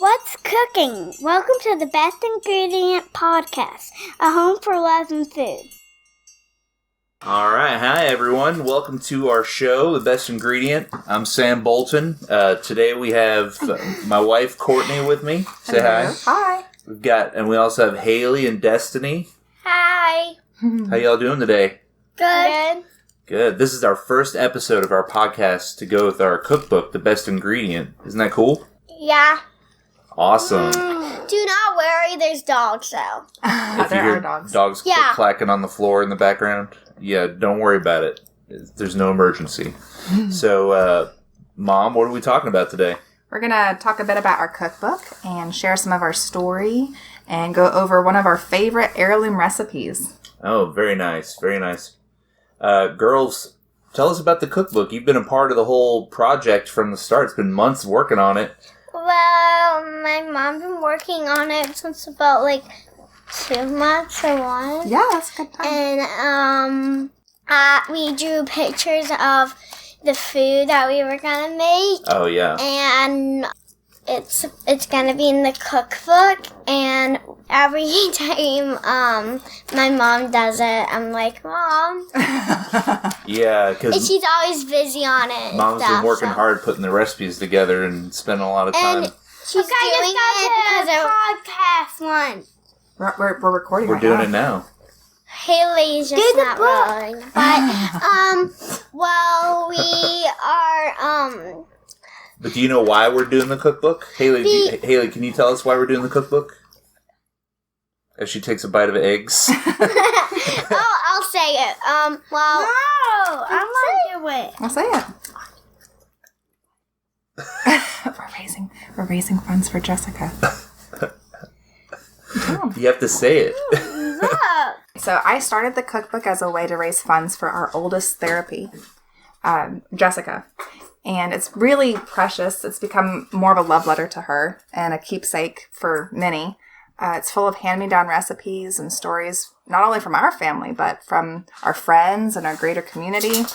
What's cooking? Welcome to the Best Ingredient Podcast, a home for love and food. All right. Hi, everyone. Welcome to our show, The Best Ingredient. I'm Sam Bolton. Today we have my wife, Courtney, with me. Say Hello. hi. Hi. We also have Haley and Destiny. Hi. How y'all doing today? Good. Good. This is our first episode of our podcast to go with our cookbook, The Best Ingredient. Isn't that cool? Yeah. Awesome. Do not worry, there's dogs, though. If you There hear are dogs. dogs Yeah. clacking on the floor in the background, yeah, don't worry about it. There's no emergency. So, Mom, what are we talking about today? We're going to talk a bit about our cookbook and share some of our story and go over one of our favorite heirloom recipes. Oh, very nice. Very nice. Girls, tell us about the cookbook. You've been a part of the whole project from the start. It's been months working on it. Well, my mom's been working on it since about 2 months or one. Yeah, that's a good time. And we drew pictures of the food that we were gonna make. Oh, yeah. And it's gonna be in the cookbook, and every time my mom does it, I'm like, Mom. Yeah, And because she's always busy on it. and Mom's stuff, been working so. hard putting the recipes together and spending a lot of time. And she's doing it because of podcast one. We're recording We're right doing now. it now. Haley's just not rolling. But well, we are But do you know why we're doing the cookbook? Haley, Haley, can you tell us why we're doing the cookbook? As she takes a bite of eggs. I'll say it. Well, no, I'm gonna do it. I'll say it. we're raising funds for Jessica. You have to say it. So I started the cookbook as a way to raise funds for our oldest therapy, Jessica. And it's really precious. It's become more of a love letter to her and a keepsake for many. It's full of hand-me-down recipes and stories, not only from our family, but from our friends and our greater community.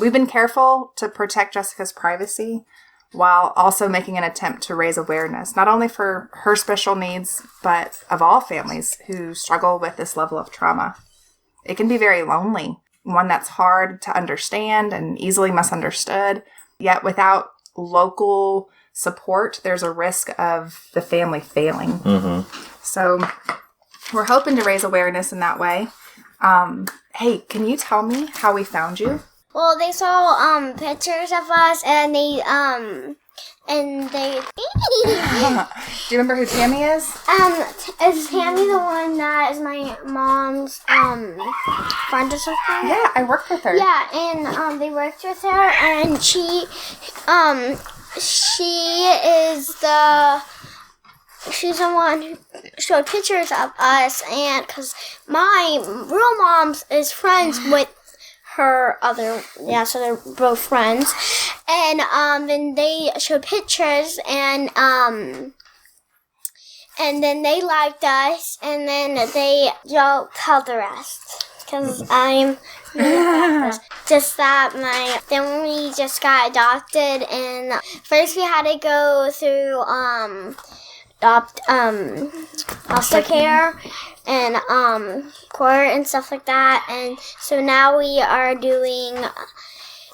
We've been careful to protect Jessica's privacy while also making an attempt to raise awareness, not only for her special needs, but of all families who struggle with this level of trauma. It can be very lonely, one that's hard to understand and easily misunderstood. Yet without local support, there's a risk of the family failing. Mm-hmm. So we're hoping to raise awareness in that way. Hey, can you tell me how we found you? Well, they saw pictures of us, and they Do you remember who Tammy is? Is Tammy the one that is my mom's friend or something? Yeah, I worked with her. Yeah, and they worked with her, and she's the one who showed pictures of us, and because my real mom is friends with her other, so they're both friends, and then they showed pictures, and then they liked us, and then they don't tell the rest, because I'm just that then we just got adopted, and first we had to go through foster care and court and stuff like that, and so now we are doing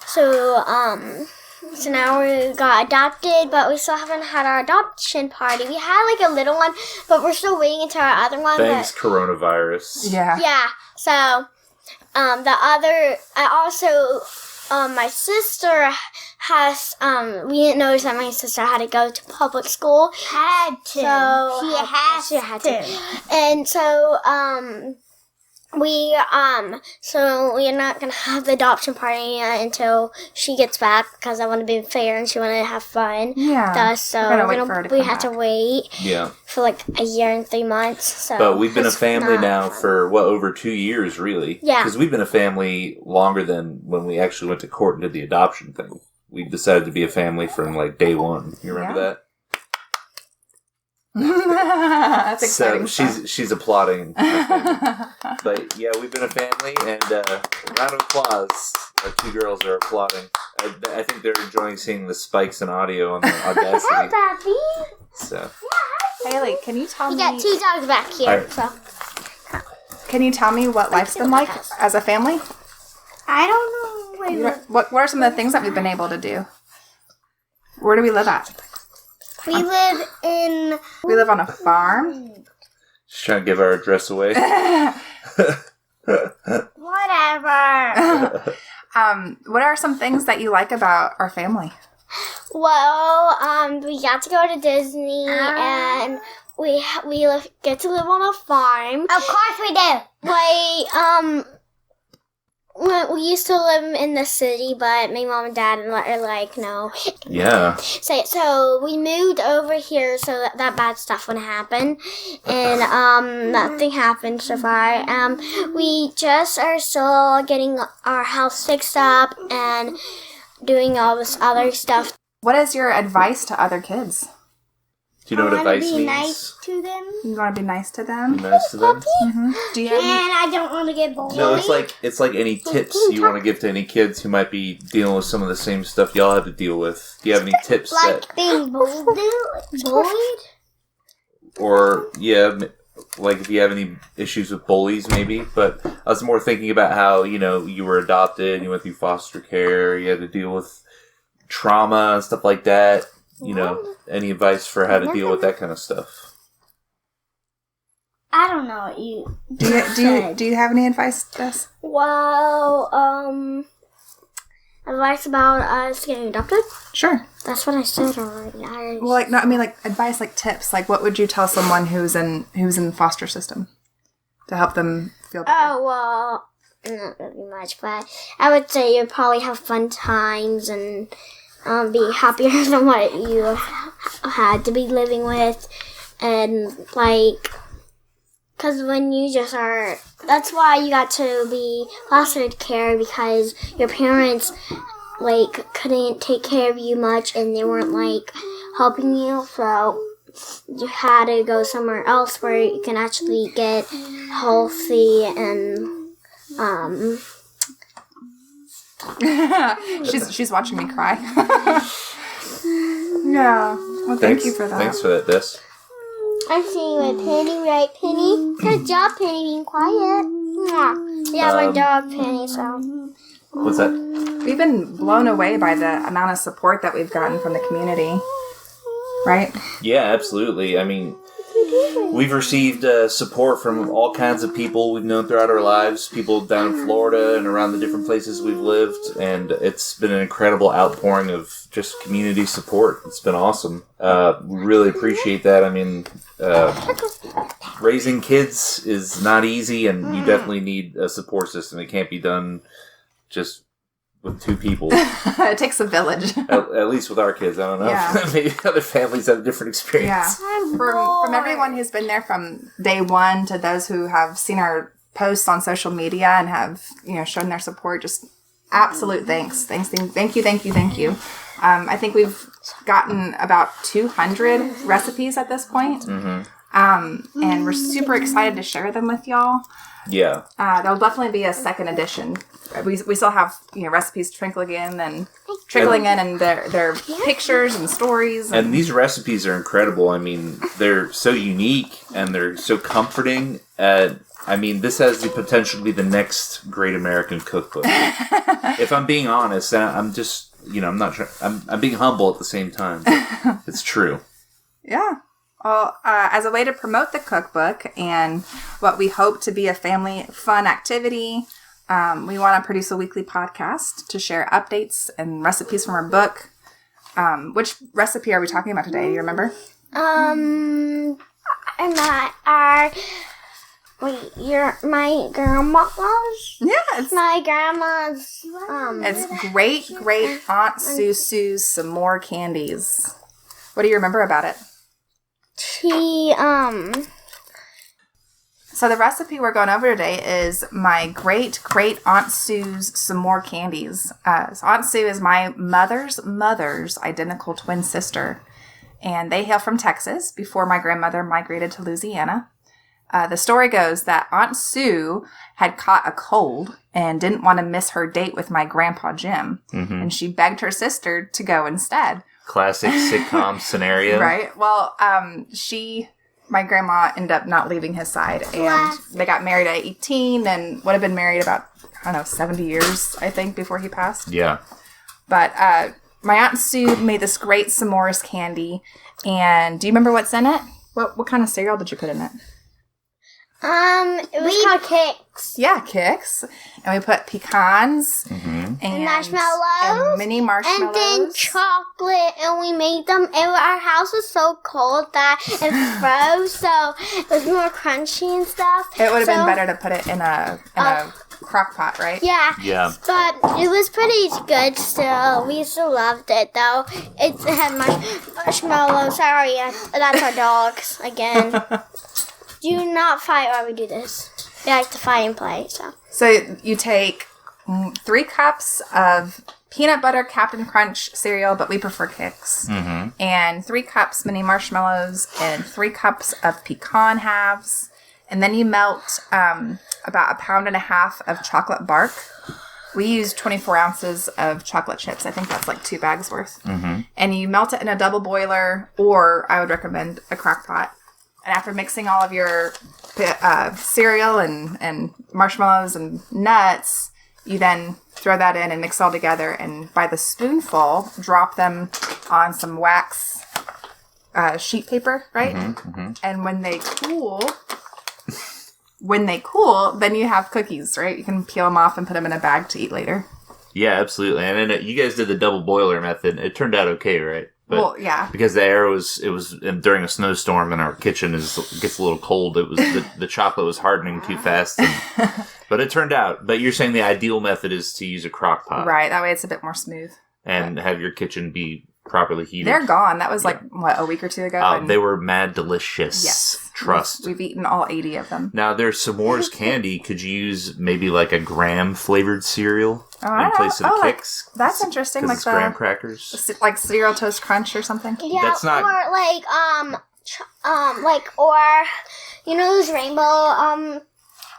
so now we got adopted, but we still haven't had our adoption party. We had a little one, but we're still waiting until our other one. Thanks, coronavirus. Yeah. Yeah, so the other, I also my sister has, we didn't notice that my sister had to go to public school. Had to. So, She had to. And so, so we're not gonna have the adoption party until she gets back, because I want to be fair and she wanted to have fun Yeah. with us. So We're gonna wait for her to we come have to back. wait Yeah. for a year and 3 months. So But we've been a it's family not now fun. for, over 2 years, really? Yeah. Because we've been a family longer than when we actually went to court and did the adoption thing. We decided to be a family from, day one. You remember that? That's exciting. So she's applauding. But yeah, we've been a family, and round of applause. Our two girls are applauding. I think they're enjoying seeing the spikes in audio on the Audacity. Papi. So, Haley, can you tell We me? got 2 dogs back here. All right. So Can you tell me what life's been like as a family? I don't know. Wait, What are some of the things that we've been able to do? Where do we live at? we live in. We live on a farm. just trying to give our address away. whatever. What are some things that you like about our family? Well, we got to go to Disney, and we get to live on a farm. Of course we do. We used to live in the city, but my mom and dad are like, no. Yeah. So we moved over here so that bad stuff wouldn't happen, and nothing happened so far. We just are still getting our house fixed up and doing all this other stuff. What is your advice to other kids? Do you know what advice be means? nice to them. You want to be nice to them? Be nice to them? Do you have any? And I don't want to get bullied. No, it's like any tips you want to give to any kids who might be dealing with some of the same stuff y'all have to deal with. Do you have any tips Like being bullied? or like if you have any issues with bullies, maybe? But I was more thinking about how, you were adopted, you went through foster care, you had to deal with trauma and stuff like that. Any advice for how to deal with that kind of stuff? I don't know what you. Do you have any advice, Jess? Well, advice about us getting adopted? Sure. That's what I said already. Well, advice, like tips. Like, what would you tell someone who's in the foster system to help them feel better? Oh, well, not really much, but I would say you'd probably have fun times and be happier than what you had to be living with. And, because when you just are, that's why you got to be foster care, because your parents, couldn't take care of you much and they weren't, helping you. So you had to go somewhere else where you can actually get healthy and, She's watching me cry. Yeah. Well, thank you for that. Thanks for that, Des. I'm seeing my Penny, right, Penny? Good job, Penny, being quiet. Yeah, my dog, Penny, so. What's that? We've been blown away by the amount of support that we've gotten from the community. Right? Yeah, absolutely. I mean, we've received support from all kinds of people we've known throughout our lives, people down in Florida and around the different places we've lived, and it's been an incredible outpouring of just community support. It's been awesome. We really appreciate that. I mean, raising kids is not easy, and you definitely need a support system. It can't be done just with 2 people. It takes a village. At least with our kids. I don't know. Yeah. Maybe other families have a different experience. Yeah. From everyone who's been there from day one to those who have seen our posts on social media and have, shown their support, just absolute thanks. Thank you. I think we've gotten about 200 recipes at this point. Mm-hmm. And we're super excited to share them with y'all. Yeah. There'll definitely be a second edition. We still have recipes trickling in and their pictures and stories. And these recipes are incredible. I mean, they're so unique and they're so comforting. I mean, this has the potential to be the next great American cookbook. If I'm being honest, and I'm just, I'm not trying. I'm being humble at the same time. It's true. Yeah. Well, as a way to promote the cookbook and what we hope to be a family fun activity, we want to produce a weekly podcast to share updates and recipes from our book. Which recipe are we talking about today? Do you remember? My grandma's? Yeah, it's My grandma's, it's great Aunt Susu's s'more candies. What do you remember about it? So the recipe we're going over today is my great Aunt Sue's s'more candies. So Aunt Sue is my mother's identical twin sister, and they hail from Texas before my grandmother migrated to Louisiana. The story goes that Aunt Sue had caught a cold and didn't want to miss her date with my grandpa Jim, and she begged her sister to go instead. classic sitcom scenario. Right. Well, my grandma ended up not leaving his side, and they got married at 18 and would have been married about, 70 years, I think, before he passed. Yeah. But my Aunt Sue made this great s'mores candy, and do you remember what's in it? What kind of cereal did you put in it? It was called Kicks. Yeah, Kicks. And we put pecans and marshmallows. and mini marshmallows. And then chocolate, and we made them. And our house was so cold that it froze, so it was more crunchy and stuff. It would have been better to put it in a crock pot, right? Yeah. Yeah. But it was pretty good still. We still loved it, though. It had marshmallows. Sorry, that's our dogs again. Do not fight while we do this. We like to fight and play, So you take 3 cups of peanut butter Captain Crunch cereal, but we prefer Kicks. And 3 cups mini marshmallows and 3 cups of pecan halves. And then you melt about 1.5 pounds of chocolate bark. We use 24 ounces of chocolate chips. I think that's like 2 bags worth. And you melt it in a double boiler, or I would recommend a crock pot. And after mixing all of your cereal and marshmallows and nuts, you then throw that in and mix all together. And by the spoonful, drop them on some wax sheet paper, right? And when they cool, then you have cookies, right? You can peel them off and put them in a bag to eat later. Yeah, absolutely. And then you guys did the double boiler method. It turned out okay, right? But well, yeah. Because the air was during a snowstorm and our kitchen gets a little cold. It was the chocolate was hardening too fast. But it turned out. But you're saying the ideal method is to use a crock pot. Right. That way it's a bit more smooth. And have your kitchen be properly heated. They're gone. That was a week or 2 ago? They were mad delicious. Yes. Trust. We've eaten all 80 of them. Now, there's s'mores candy. Could you use maybe like a graham flavored cereal in place of the Kicks? That's interesting. Like the graham crackers. Like cereal toast crunch or something? Yeah, That's not... or you know those rainbow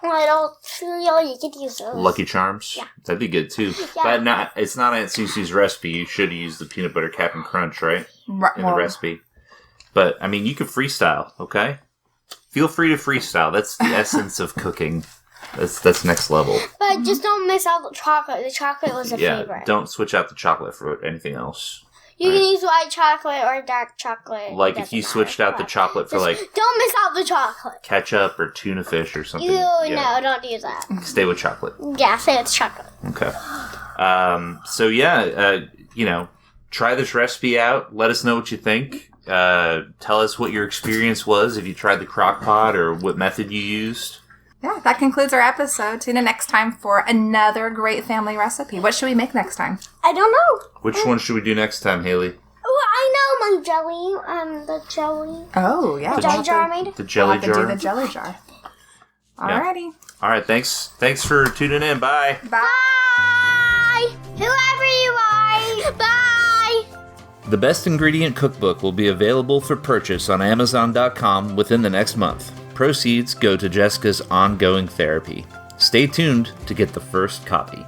little cereal, you could use those. Lucky Charms? Yeah. That'd be good too. Yeah. But it's not Aunt Susie's recipe. You should use the peanut butter Cap'n Crunch, right? Right. In the recipe. But, I mean, you can freestyle, okay? Feel free to freestyle. That's the essence of cooking. That's next level. But just don't miss out the chocolate. The chocolate was a favorite. Don't switch out the chocolate for anything else. You can use white chocolate or dark chocolate. Like if you switched out the chocolate for don't miss out the chocolate. Ketchup or tuna fish or something. No, don't do that. Stay with chocolate. Yeah, stay with chocolate. Okay. Try this recipe out. Let us know what you think. Tell us what your experience was, if you tried the crock pot or what method you used. Yeah, that concludes our episode. Tune in next time for another great family recipe. What should we make next time? I don't know. Which one should we do next time, Haley? Oh, I know my jelly. The jelly. Oh, yeah. The jelly jar I made. The jelly we'll have jar. to do the jelly jar. Alrighty. All right, thanks for tuning in. Bye. Bye. Whoever you are. Bye. The Best Ingredient Cookbook will be available for purchase on Amazon.com within the next month. Proceeds go to Jessica's ongoing therapy. Stay tuned to get the first copy.